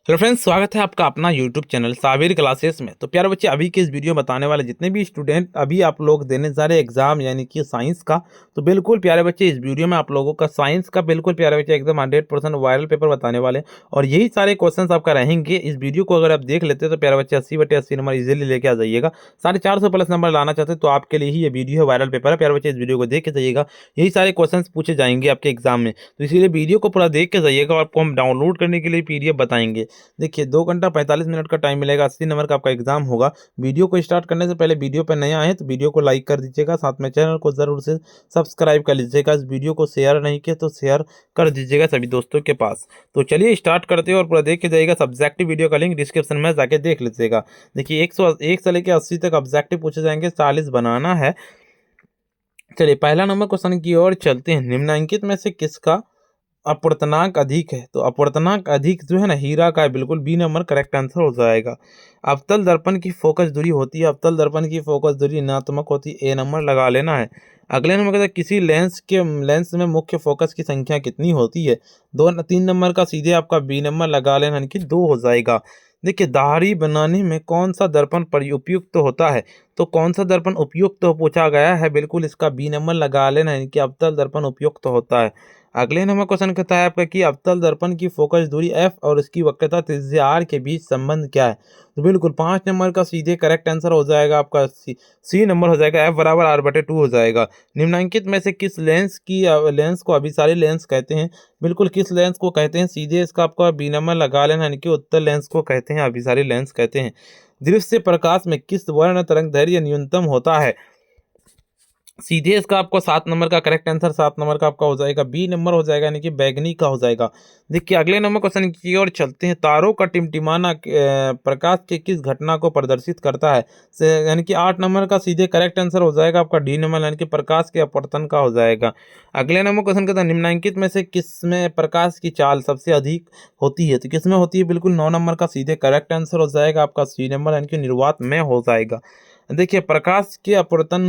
Hello friends, स्वागत है आपका अपना यूट्यूब चैनल साबिर क्लासेस में। तो प्यारे बच्चे, अभी के इस वीडियो में बताने वाले जितने भी स्टूडेंट अभी आप लोग देने जा रहे एग्जाम यानी कि साइंस का, तो बिल्कुल प्यारे बच्चे इस वीडियो में आप लोगों का साइंस का बिल्कुल प्यारे बच्चे एकदम 100% वायरल पेपर बताने वाले हैं। और यही सारे क्वेश्चंस आपका रहेंगे। इस वीडियो को अगर आप देख लेते हैं तो प्यारे बच्चे 80/80 नंबर इजीली लेके आ जाइएगा। 450 प्लस नंबर लाना चाहते हैं तो आपके लिए ही ये वीडियो है, वायरल पेपर है। प्यारे बच्चे इस वीडियो को देख के जाइएगा, यही सारे क्वेश्चन पूछे जाएंगे आपके एग्जाम में। तो इसीलिए वीडियो को पूरा देख के जाइएगा। और आपको हम डाउनलोड करने के लिए PDF बताएंगे। देखिए 2 घंटा 45 मिनट का टाइम मिलेगा, 80 नंबर का आपका एग्जाम होगा। वीडियो को स्टार्ट करने से पहले वीडियो पर नया आए तो वीडियो को लाइक कर दीजिएगा, साथ में चैनल को जरूर से सब्सक्राइब कर लीजिएगा। इस वीडियो को शेयर नहीं किया तो शेयर कर दीजिएगा सभी दोस्तों के पास। तो चलिए स्टार्ट करते हैं और पूरा देख के जाइएगा। सब्जेक्टिव वीडियो का लिंक डिस्क्रिप्शन में जाके देख लीजिएगा। देखिए 101 से लेकर 80 तक ऑब्जेक्टिव पूछे जाएंगे, 40 बनाना है। चलिए पहला नंबर क्वेश्चन की ओर चलते हैं। निम्नलिखित में से किसका अपूर्णांक अधिक है? तो अपूर्णांक अधिक जो है ना, हीरा का है। बिल्कुल बी नंबर करेक्ट आंसर हो जाएगा। अवतल दर्पण की फोकस दूरी होती है, अवतल दर्पण की फोकस दूरी ऋणात्मक होती है, ए नंबर लगा लेना है। अगले नंबर कहता है किसी लेंस में मुख्य फोकस की संख्या कितनी होती है? 3 नंबर का सीधे आपका बी नंबर लगा लेना, यानी कि 2 हो जाएगा। देखिए दाढ़ी बनाने में कौन सा दर्पण उपयुक्त होता है? तो कौन सा दर्पण उपयुक्त पूछा गया है, बिल्कुल इसका बी नंबर लगा लेना, यानी कि अवतल दर्पण उपयुक्त होता है। अगले नंबर क्वेश्चन कहता है आपका कि अवतल दर्पण की फोकस दूरी f और इसकी वक्रता त्रिज्या r के बीच संबंध क्या है? तो बिल्कुल 5 नंबर का सीधे करेक्ट आंसर हो जाएगा आपका सी नंबर हो जाएगा। f बराबर r/2 हो जाएगा। निम्नलिखित में से किस लेंस को अभिसारी लेंस कहते हैं? बिल्कुल किस लेंस को कहते हैं? सीधे इसका आपका बी नंबर लगा लेना, यानी कि उत्तल लेंस को कहते हैं, अभिसारी लेंस कहते हैं। दृश्य प्रकाश में किस वर्ण तरंग दैर्घ्य न्यूनतम होता है? सीधे इसका आपको 7 नंबर का करेक्ट आंसर 7 नंबर का आपका हो जाएगा, बी नंबर हो जाएगा, यानी कि बैगनी का हो जाएगा। देखिए अगले नंबर क्वेश्चन की ओर चलते हैं। तारों का टिमटिमाना प्रकाश के किस घटना को प्रदर्शित करता है? यानी कि 8 नंबर का सीधे करेक्ट आंसर हो जाएगा आपका डी नंबर, यानी कि प्रकाश के अपवर्तन का हो जाएगा। अगले नंबर क्वेश्चन कहता है निम्नलिखित में से किसमें प्रकाश की चाल सबसे अधिक होती है? तो किसमें होती है? बिल्कुल 9 नंबर का सीधे करेक्ट आंसर हो जाएगा आपका सी नंबर, यानी कि निर्वात में हो जाएगा। देखिए प्रकाश के अपवर्तन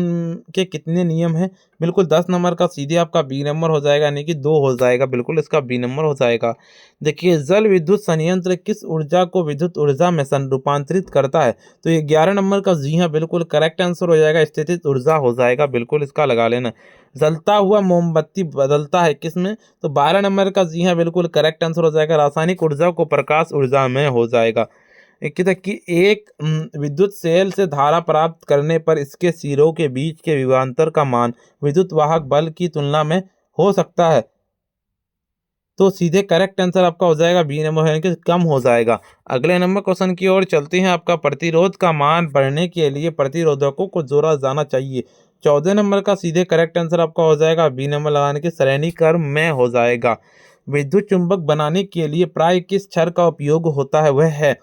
के कितने नियम हैं? बिल्कुल 10 नंबर का सीधे आपका बी नंबर हो जाएगा, यानी कि 2 हो जाएगा, बिल्कुल इसका बी नंबर हो जाएगा। देखिए जल विद्युत संयंत्र किस ऊर्जा को विद्युत ऊर्जा में रूपांतरित करता है? तो ये 11 नंबर का जी हाँ बिल्कुल करेक्ट आंसर हो जाएगा, स्थितिज ऊर्जा हो जाएगा, बिल्कुल इसका लगा लेना। जलता हुआ मोमबत्ती बदलता है किसमें? तो 12 नंबर का जी हाँ बिल्कुल करेक्ट आंसर हो जाएगा, रासायनिक ऊर्जा को प्रकाश ऊर्जा में हो जाएगा। कहता है कि एक विद्युत सेल से धारा प्राप्त करने पर इसके सिरों के बीच के विभवांतर का मान विद्युत वाहक बल की तुलना में हो सकता है। तो सीधे करेक्ट आंसर आपका हो जाएगा बी नंबर, यानी कि कम हो जाएगा। अगले नंबर क्वेश्चन की ओर चलते हैं। आपका प्रतिरोध का मान बढ़ने के लिए प्रतिरोधकों को जोड़ा जाना चाहिए। 14 नंबर का सीधे करेक्ट आंसर आपका हो जाएगा बी नंबर लगाने के श्रेणी क्रम में हो जाएगा। विद्युत चुंबक बनाने के लिए प्राय किस क्षार का उपयोग होता है? वह है,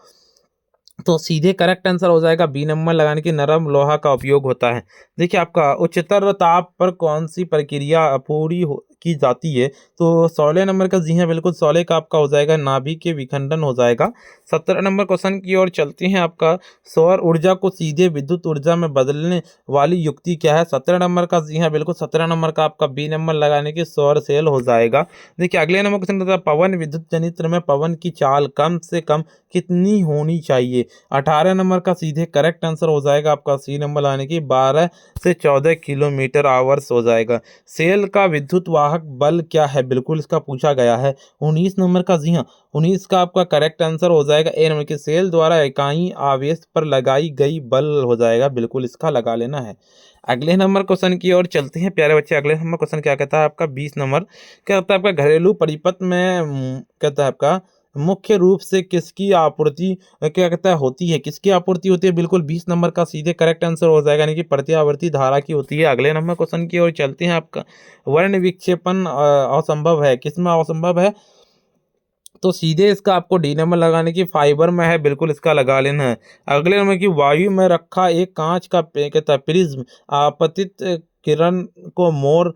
तो सीधे करेक्ट आंसर हो जाएगा बी नंबर लगाने की नरम लोहा का उपयोग होता है। देखिए आपका उच्चतर ताप पर कौन सी प्रक्रिया पूरी की जाती है? तो 16 नंबर का जी हाँ बिल्कुल 16 का आपका हो जाएगा, नाभिक के विखंडन हो जाएगा। 17 नंबर क्वेश्चन की ओर चलते हैं। आपका सौर ऊर्जा को सीधे विद्युत ऊर्जा में बदलने वाली युक्ति क्या है? 17 नंबर का जी हाँ बिल्कुल 17 नंबर का आपका बी नंबर लगाने की सौर सेल हो जाएगा। देखिए अगले नंबर क्वेश्चन कहता है पवन विद्युत जनित्र में पवन की चाल कम से कम कितनी होनी चाहिए? 18 नंबर का सीधे करेक्ट आंसर हो जाएगा आपका सी नंबर लाने की 12 से 14 किलोमीटर आवर्स हो जाएगा। सेल का विद्युत वाहक बल क्या है? बिल्कुल इसका पूछा गया है। 19 नंबर का जी हाँ 19 का आपका करेक्ट आंसर हो जाएगा ए नंबर की सेल द्वारा इकाई आवेश पर लगाई गई बल हो जाएगा, बिल्कुल इसका लगा लेना है। अगले नंबर क्वेश्चन की ओर चलते हैं प्यारे बच्चे। अगले नंबर क्वेश्चन क्या कहता है आपका 20 नंबर क्या कहता है आपका घरेलू परिपथ में कहता है आपका मुख्य रूप से किसकी आपूर्ति क्या कहता है होती है? किसकी आपूर्ति होती है? बिल्कुल 20 नंबर का सीधे करेक्ट आंसर हो जाएगा, यानी कि प्रत्यावर्ती धारा की होती है। अगले नंबर क्वेश्चन की ओर चलते हैं। आपका वर्ण विक्षेपण असंभव है, किसमें असंभव है? तो सीधे इसका आपको डी नंबर लगाने की फाइबर में है, बिल्कुल इसका लगा लेना है। अगले नंबर की वायु में रखा एक कांच का कहता है प्रिज्म आपतित किरण को मोड़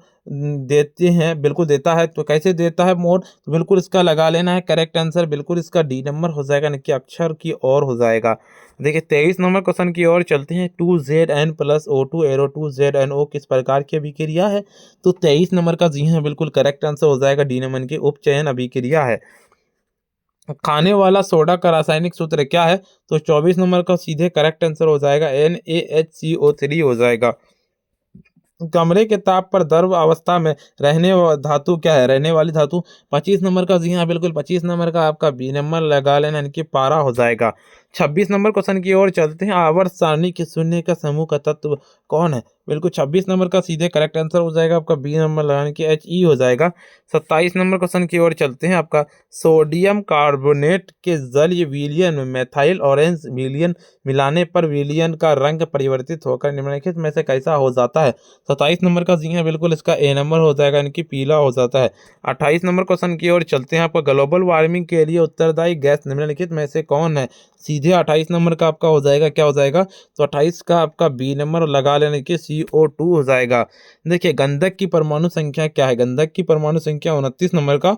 देते हैं, बिल्कुल देता है। तो कैसे देता है मोड़? तो बिल्कुल इसका लगा लेना है करेक्ट आंसर, बिल्कुल इसका डी नंबर हो जाएगा, यानी कि अक्षर की ओर हो जाएगा। देखिए 23 नंबर क्वेश्चन की ओर चलते हैं। 2Zn + O2 एरो 2ZnO किस प्रकार की अभिक्रिया है? तो 23 नंबर का जी हाँ बिल्कुल करेक्ट आंसर हो जाएगा डी नंबर की उपचयन अभिक्रिया है। खाने वाला सोडा का रासायनिक सूत्र क्या है? तो 24 नंबर का सीधे करेक्ट आंसर हो जाएगा NaHCO3 हो जाएगा। कमरे के ताप पर द्रव अवस्था में धातु क्या है? रहने वाली धातु 25 नंबर का, जी हाँ बिल्कुल 25 नंबर का आपका बी नंबर लगा लेना, यानी कि पारा हो जाएगा। 26 नंबर क्वेश्चन की ओर चलते हैं। आवर्त सारणी के शून्य का समूह का तत्व कौन है? बिल्कुल 26 नंबर का सीधे करेक्ट आंसर हो जाएगा आपका बी नंबर लगाने की HE हो जाएगा। 27 नंबर क्वेश्चन की ओर चलते हैं। आपका सोडियम कार्बोनेट के जलीय विलयन में मेथाइल ऑरेंज विलयन मिलाने पर विलयन का रंग परिवर्तित होकर निम्नलिखित में से कैसा हो जाता है? 27 नंबर का जी है बिल्कुल इसका ए नंबर हो जाएगा, यानी कि पीला हो जाता है। 28 नंबर क्वेश्चन की ओर चलते हैं। आपका ग्लोबल वार्मिंग के लिए उत्तरदायी गैस निम्नलिखित में से कौन है? सीधे 28 नंबर का आपका हो जाएगा, क्या हो जाएगा? तो 28 का आपका बी नंबर लगा लेने के CO2 हो जाएगा। देखिए गंधक की परमाणु संख्या क्या है? गंधक की परमाणु संख्या 29 नंबर का,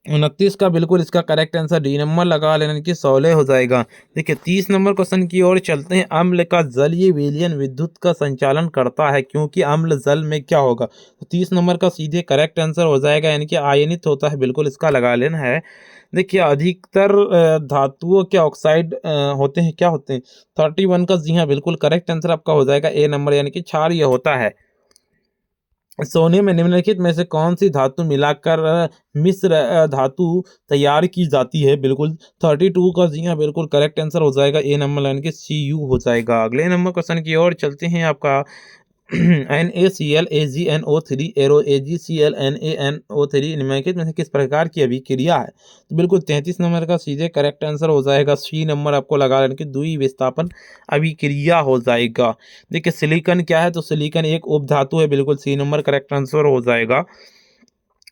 29 का बिल्कुल इसका करेक्ट आंसर डी नंबर लगा लेने की 16 हो जाएगा। देखिए 30 नंबर क्वेश्चन की ओर चलते हैं। अम्ल का जलीय विलयन विद्युत का संचालन करता है क्योंकि अम्ल जल में क्या होगा? तो 30 नंबर का सीधे करेक्ट आंसर हो जाएगा, यानी कि आयनित होता है, बिल्कुल इसका लगा लेना है। देखिए अधिकतर धातुओं के ऑक्साइड होते हैं, क्या होते हैं? 31 का जी हाँ बिल्कुल करेक्ट आंसर आपका हो जाएगा ए नंबर, यानी कि क्षारीय होता है। सोने में निम्नलिखित में से कौन सी धातु मिलाकर मिश्र धातु तैयार की जाती है? बिल्कुल 32 का जी हाँ बिल्कुल करेक्ट आंसर हो जाएगा ए नंबर, यानी कि CU हो जाएगा। अगले नंबर क्वेश्चन की ओर चलते हैं। आपका NaClAgNO3 एरो AgClNaNO3 निम्नलिखित में से किस प्रकार की अभिक्रिया है? तो बिल्कुल 33 नंबर का सीधे करेक्ट आंसर हो जाएगा, C नंबर आपको लगा लेने की द्वि विस्थापन अभिक्रिया हो जाएगा। देखिए सिलिकॉन क्या है? तो सिलिकॉन एक उपधातु है, बिल्कुल C नंबर करेक्ट आंसर हो जाएगा।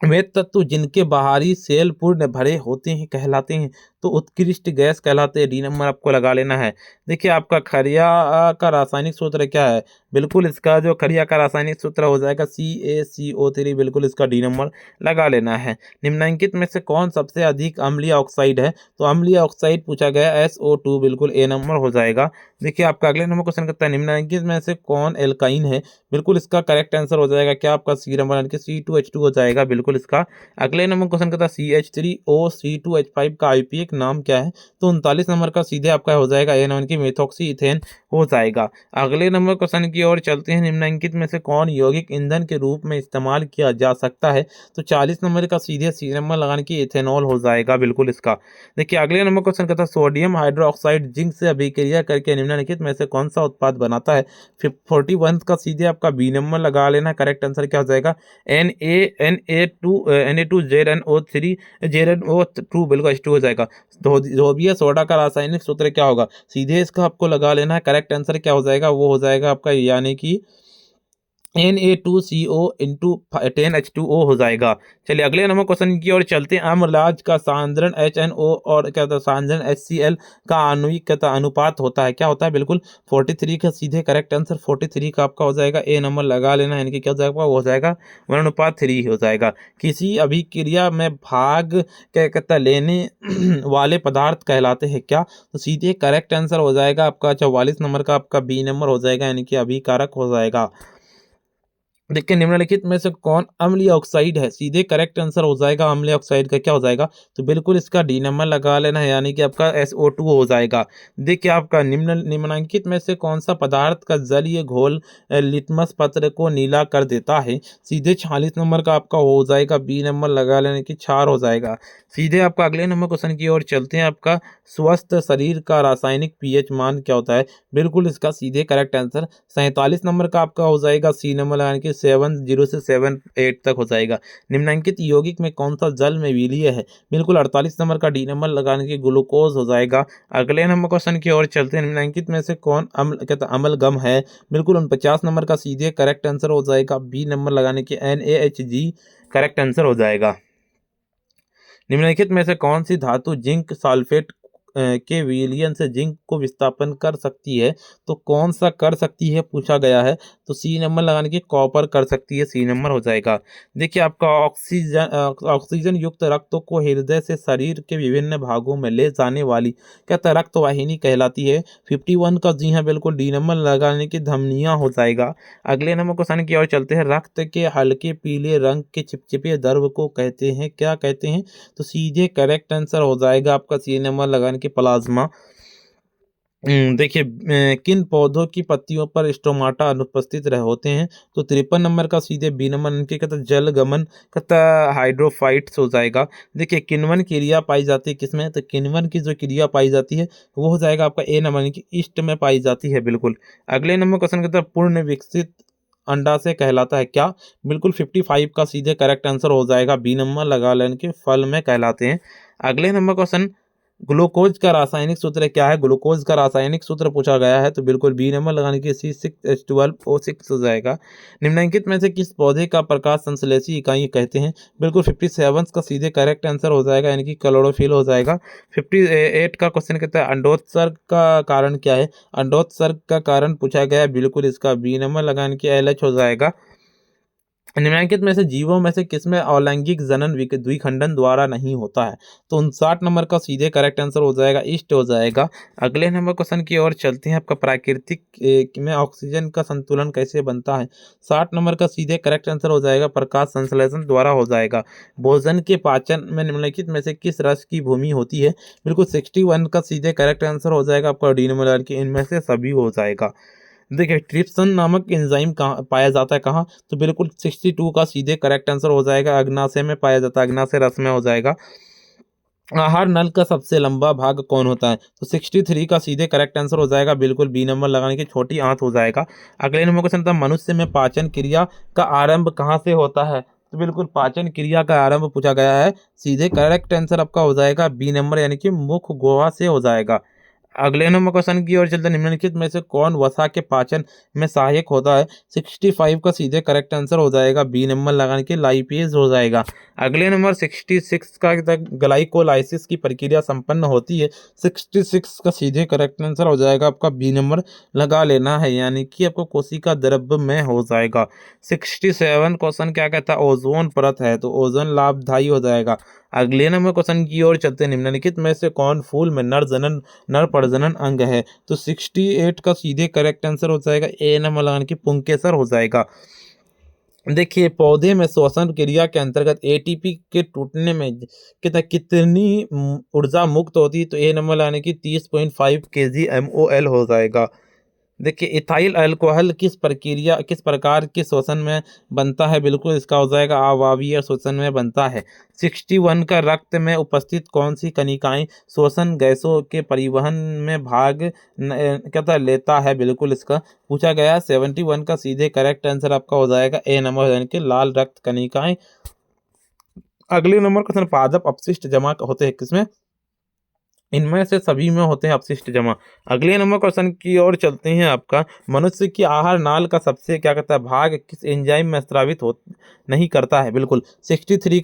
वे तत्व जिनके बाहरी सेल पूर्ण भरे होते हैं कहलाते हैं, तो उत्कृष्ट गैस कहलाते हैं, डी नंबर आपको लगा लेना है। देखिए आपका खरिया का रासायनिक सूत्र क्या है? बिल्कुल इसका जो खरिया का रासायनिक सूत्र हो जाएगा CaCO3, बिल्कुल इसका डी नंबर लगा लेना है। निम्नलिखित में से कौन सबसे अधिक अम्लीय ऑक्साइड है? तो अम्लीय ऑक्साइड पूछा गया SO2, बिल्कुल ए नंबर हो जाएगा। देखिए आपका अगले नंबर क्वेश्चन करता है। निम्नलिखित में से कौन एल्काइन है? बिल्कुल इसका करेक्ट आंसर हो जाएगा, क्या आपका सी नंबर, यानी कि C2H2 हो जाएगा, बिल्कुल इसका। अगले नंबर क्वेश्चन करता है CH3O C2H5 का आईपीए नाम क्या है? तो 39 नंबर का सीधे आपका हो जाएगा ए नंबर की मेथॉक्सी इथेन हो जाएगा। अगले नंबर क्वेश्चन की ओर चलते हैं। निम्नलिखित में से कौन यौगिक ईंधन के रूप में इस्तेमाल किया जा सकता है? तो 40 नंबर का सीधे सी नंबर लगाने की इथेनॉल हो जाएगा, बिल्कुल इसका। देखिए अगले नंबर क्वेश्चन कहता है सोडियम हाइड्रोक्साइड जिंक से अभिक्रिया करके निम्नलिखित में से कौन सा उत्पाद बनाता है? 41 का सीधे आपका बी नंबर लगा लेना, करेक्ट आंसर क्या हो जाएगा? Na2ZNO3 बिल्कुल H2 हो जाएगा। धोबिया सोडा का रासायनिक सूत्र क्या होगा? सीधे इसका आपको लगा लेना है, करेक्ट आंसर क्या हो जाएगा? वो हो जाएगा आपका, यानी कि Na2CO इंटू 10H2O हो जाएगा। चलिए अगले नंबर क्वेश्चन की ओर चलते हैं। अम्लज का सांद्रण HNO और क्या होता है सांद्रण HCl का आणविक अनुपात होता है, क्या होता है? बिल्कुल 43 का सीधे करेक्ट आंसर 43 का आपका हो जाएगा, ए नंबर लगा लेना, यानी कि क्या हो जाएगा? वो हो जाएगा 1:3 हो जाएगा। किसी अभिक्रिया में भाग क्या कहता है लेने वाले पदार्थ कहलाते हैं क्या? तो सीधे करेक्ट आंसर हो जाएगा आपका 44 नंबर का आपका बी नंबर हो जाएगा, यानी कि अभिकारक हो जाएगा। देखिए निम्नलिखित में से कौन अम्लीय ऑक्साइड है? सीधे करेक्ट आंसर हो जाएगा अम्लीय ऑक्साइड का, क्या हो जाएगा? तो बिल्कुल इसका डी नंबर लगा लेना है, यानी कि आपका SO2 हो जाएगा। देखिए आपका निम्नलिखित में से कौन सा पदार्थ का जलीय घोल लिटमस पत्र को नीला कर देता है? सीधे 46 नंबर का आपका हो जाएगा, बी नंबर लगा लेने की क्षार हो जाएगा। सीधे आपका अगले नंबर क्वेश्चन की ओर चलते हैं। आपका स्वस्थ शरीर का रासायनिक pH मान क्या होता है? बिल्कुल इसका सीधे करेक्ट आंसर 47 नंबर का आपका हो जाएगा, सी नंबर यानी कि 70 से 78 तक हो जाएगा। निम्नलिखित यौगिक में कौन सा जल में विलीय है? बिल्कुल 48 नंबर का डी नंबर लगाने के ग्लूकोज हो जाएगा। अगले नंबर क्वेश्चन की ओर चलते हैं। निम्नलिखित में से कौन अम्ल कहता अम्लगम है? बिल्कुल 49 नंबर का सीधे करेक्ट आंसर हो जाएगा, बी नंबर लगाने के NaHG करेक्ट आंसर हो जाएगा। निम्नलिखित में से कौन सी धातु जिंक सल्फेट के विलयन से जिंक को विस्थापन कर सकती है, तो कौन सा कर सकती है पूछा गया है। तो सी नंबर लगाने की कॉपर कर सकती है, सी नंबर हो जाएगा। देखिए आपका ऑक्सीजन युक्त रक्त को हृदय से शरीर के विभिन्न भागों में ले जाने वाली क्या रक्त वाहिनी कहलाती है। 51 का जी हाँ बिल्कुल डी नंबर लगाने की धमनियां हो जाएगा। अगले नंबर क्वेश्चन की ओर चलते हैं। रक्त के हल्के पीले रंग के चिपचिपे द्रव को कहते हैं, क्या कहते हैं। तो सीधे करेक्ट आंसर हो जाएगा आपका सी नंबर लगाने की प्लाज्मा। देखिए किन पौधों की पत्तियों पर स्टोमाटा अनुपस्थित रह होते हैं। तो 53 नंबर का सीधे बी नंबर इनके कहता जलगमन कहता हाइड्रोफाइट्स हो जाएगा। देखिए किण्वन क्रिया पाई जाती है किसमें। तो किण्वन की जो क्रिया पाई जाती है वो हो जाएगा आपका ए नंबर की ईस्ट में पाई जाती है बिल्कुल। अगले नंबर क्वेश्चन कहता है पूर्ण विकसित अंडा से कहलाता है क्या। बिल्कुल 55 का सीधे करेक्ट आंसर हो जाएगा बी नंबर लगा लेने के फल में कहलाते हैं। अगले नंबर क्वेश्चन ग्लूकोज का रासायनिक सूत्र क्या है। ग्लूकोज का रासायनिक सूत्र पूछा गया है, तो बिल्कुल बी नंबर लगाने की C6H12O6 हो जाएगा। निम्नलिखित में से किस पौधे का प्रकाश संश्लेषी इकाई कहते हैं। बिल्कुल 57 का सीधे करेक्ट आंसर हो जाएगा, यानी कि क्लोरोफिल हो जाएगा। 58 का क्वेश्चन कहता है अंडोत्सर्ग का कारण क्या है। अंडोत्सर्ग का कारण पूछा गया है, बिल्कुल इसका बी नंबर लगाने की LH हो जाएगा। निम्नलिखित में से जीवों में से किसमें अलैंगिक जनन द्विखंडन द्वारा नहीं होता है। तो 59 नंबर का सीधे करेक्ट आंसर हो जाएगा ईस्ट हो जाएगा। अगले नंबर क्वेश्चन की ओर चलते हैं। आपका प्राकृतिक में ऑक्सीजन का संतुलन कैसे बनता है। 60 नंबर का सीधे करेक्ट आंसर हो जाएगा प्रकाश संश्लेषण द्वारा हो जाएगा। भोजन के पाचन में निम्नलिखित में से किस रस की भूमि होती है। बिल्कुल 61 का सीधे करेक्ट आंसर हो जाएगा आपका डी नंबर की इनमें से सभी हो जाएगा। देखिए ट्रिप्सन नामक एंजाइम कहाँ पाया जाता है, कहाँ। तो बिल्कुल 62 का सीधे करेक्ट आंसर हो जाएगा अग्नाशय में पाया जाता है, अग्नाशय रस में हो जाएगा। आहार नल का सबसे लंबा भाग कौन होता है। तो 63 का सीधे करेक्ट आंसर हो जाएगा, बिल्कुल बी नंबर लगाने की छोटी आंत हो जाएगा। अगले नंबर क्वेश्चन था मनुष्य में पाचन क्रिया का आरंभ कहाँ से होता है। तो बिल्कुल पाचन क्रिया का आरंभ पूछा गया है, सीधे करेक्ट आंसर आपका हो जाएगा बी नंबर यानी कि मुख गुहा से हो जाएगा। अगले नंबर क्वेश्चन की ओर चलते निम्नलिखित में से कौन वसा के पाचन में सहायक होता है। 65 का सीधे करेक्ट आंसर हो जाएगा बी नंबर लगाने के लाइपेज हो जाएगा। अगले नंबर 66 का ग्लाइकोलाइसिस की प्रक्रिया संपन्न होती है। 66 का सीधे करेक्ट आंसर हो जाएगा आपका बी नंबर लगा लेना है, यानी कि आपको कोशिका द्रव्य में हो जाएगा। 67 क्वेश्चन क्या कहता है ओजोन परत है, तो ओजोन लाभदायी हो जाएगा। अगले नंबर क्वेश्चन की ओर चलते हैं। निम्नलिखित में से कौन फूल में नर प्रजनन अंग है। तो 68 का सीधे करेक्ट आंसर हो जाएगा ए नंबर लगाने की पुंकेसर हो जाएगा। देखिए पौधे में श्वसन क्रिया के अंतर्गत एटीपी के टूटने में कितनी ऊर्जा मुक्त होती है। तो ए नंबर लगाने की 30.5 kgmol हो जाएगा। देखिए इथाइल अल्कोहल किस प्रकार के श्वसन में बनता है। बिल्कुल इसका हो जाएगा अवायवीय श्वसन में बनता है। 61 का रक्त में उपस्थित कौन सी कणिकाएं श्वसन गैसों के परिवहन में भाग कहता लेता है। बिल्कुल इसका पूछा गया। 71 का सीधे करेक्ट आंसर आपका हो जाएगा ए नंबर यानी कि लाल रक्त कणिकाएं। अगले नंबर क्वेश्चन पादप अपशिष्ट जमा होते हैं किसमें। इनमें से सभी में होते हैं अपशिष्ट जमा। अगले नंबर क्वेश्चन की ओर चलते हैं। आपका मनुष्य की आहार नाल का सबसे क्या कहता है भाग किस एंजाइम में स्रावित हो नहीं करता है। बिल्कुल 73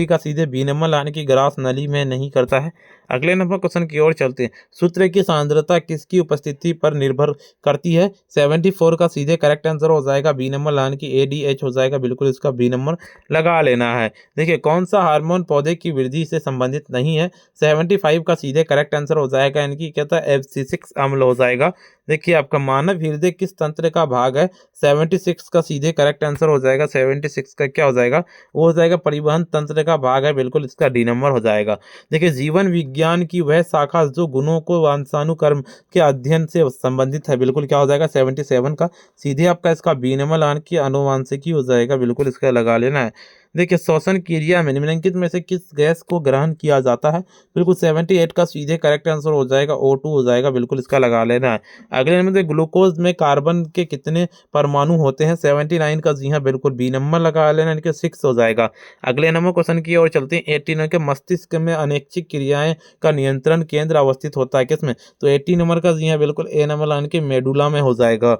का सीधे बी नंबर लाने की ग्रास नली में नहीं करता है। अगले नंबर क्वेश्चन की ओर चलते हैं। सूत्र की सांद्रता किसकी उपस्थिति पर निर्भर करती है। 74 का सीधे करेक्ट आंसर हो जाएगा बी नंबर लाने की ADH हो जाएगा, बिल्कुल इसका बी नंबर लगा लेना है। देखिए कौन सा हार्मोन पौधे की वृद्धि से संबंधित नहीं है। 75 का सीधे करेक्ट आंसर हो जाएगा, यानी कि कहता है FC6 अम्ल हो जाएगा। देखिए आपका मानव हृदय किस तंत्र का भाग है। 76 का सीधे करेक्ट आंसर हो जाएगा। 76 का क्या हो जाएगा, वो हो जाएगा परिवहन तंत्र का भाग है, बिल्कुल इसका डी नंबर हो जाएगा। देखिए जीवन विज्ञान की वह शाखा जो गुणों को वंशानुक्रम के अध्ययन से संबंधित है। बिल्कुल क्या हो जाएगा 77 का सीधे आपका इसका बी नंबर लाने की आनुवांशिकी हो जाएगा, बिल्कुल इसका लगा लेना है। देखिए श्वसन क्रिया में निम्नलिखित में से किस गैस को ग्रहण किया जाता है। बिल्कुल 78 का सीधे करेक्ट आंसर हो जाएगा O2 हो जाएगा, बिल्कुल इसका लगा लेना है। अगले नंबर ग्लूकोज में कार्बन के कितने परमाणु होते हैं। 79 का जी हाँ बिल्कुल बी नंबर लगा लेना, यानी कि 6 हो जाएगा। अगले नंबर क्वेश्चन की ओर चलते हैं। 89 के मस्तिष्क में अनैच्छिक क्रियाएं का नियंत्रण केंद्र अवस्थित होता है किसमें। तो 80 नंबर का जी हाँ बिल्कुल ए नंबर लाने के मेडुला में हो जाएगा।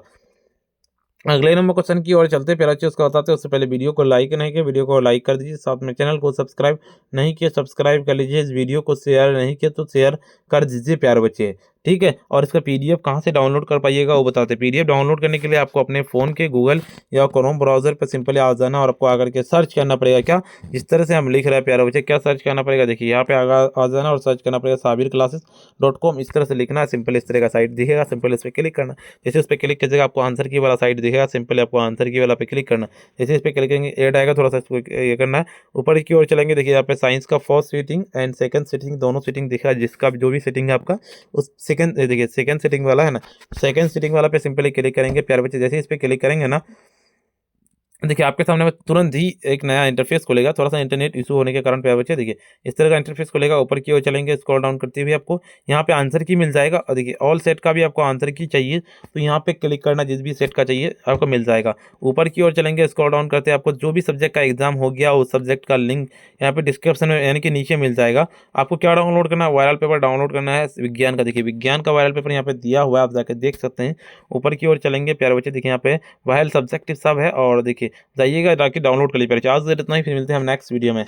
अगले नंबर क्वेश्चन की ओर चलते हैं। प्यारे बच्चे उसका बताते हैं उससे पहले वीडियो को लाइक नहीं किया, वीडियो को लाइक कर दीजिए। साथ में चैनल को सब्सक्राइब नहीं किया, सब्सक्राइब कर लीजिए। इस वीडियो को शेयर नहीं किया तो शेयर कर दीजिए प्यारे बच्चे, ठीक है। और इसका पीडीएफ कहाँ से डाउनलोड कर पाइएगा वो बताते हैं। पीडीएफ डाउनलोड करने के लिए आपको अपने फ़ोन के गूगल या क्रोम ब्राउज़र पर सिंपली आ जाना और आपको आकर के सर्च करना पड़ेगा। क्या जिस तरह से हम लिख रहे हैं प्यारे बच्चे, क्या सर्च करना पड़ेगा, देखिए यहाँ पे आ जाना और सर्च करना पड़ेगा sabirclasses.com। इस तरह से लिखना है, सिंपल इस तरह का साइट दिखेगा, सिंपल इस पर क्लिक करना। जैसे उस पर क्लिक कीजिएगा आपको आंसर की वाला साइट दिखेगा, सिंपल आपको आंसर की वाला पे क्लिक करना। जैसे इस पर क्लिक करेंगे ऐड आएगा, थोड़ा सा इसको ये करना है। ऊपर की ओर चलेंगे, देखिए यहाँ पे साइंस का first seating and second seating दोनों सीटिंग दिखा है। जिसका जो भी सीटिंग है आपका उस सेकंड देखिए सेकंड सीटिंग वाला है ना, सेकंड सीटिंग वाला पे सिंपली क्लिक करेंगे प्यारे बच्चे। जैसे इस पे क्लिक करेंगे ना, देखिए आपके सामने में तुरंत ही एक नया इंटरफेस खुलेगा। थोड़ा सा इंटरनेट इशू होने के कारण प्यारे बच्चे देखिए इस तरह का इंटरफेस खुलेगा। ऊपर की ओर चलेंगे, स्क्रॉल डाउन करते हुए आपको यहाँ पे आंसर की मिल जाएगा। और देखिए ऑल सेट का भी आपको आंसर की चाहिए तो यहाँ पे क्लिक करना, जिस भी सेट का चाहिए आपको मिल जाएगा। ऊपर की ओर चलेंगे, स्क्रॉल डाउन करते आपको जो भी सब्जेक्ट का एग्जाम हो गया उस सब्जेक्ट का लिंक यहाँ पे डिस्क्रिप्शन में यानी कि नीचे मिल जाएगा। आपको क्या डाउनलोड करना है, वायरल पेपर डाउनलोड करना है विज्ञान का। देखिए विज्ञान का वायरल पेपर यहाँ पे दिया हुआ है, आप जाकर देख सकते हैं। ऊपर की ओर चलेंगे प्यारे बच्चे, देखिए यहाँ पे वायरल सब्जेक्टिव सब है और देखिए जाइएगा ताकि डाउनलोड कर लीजिए। आज इतना ही, फिर मिलते हैं हम नेक्स्ट वीडियो में।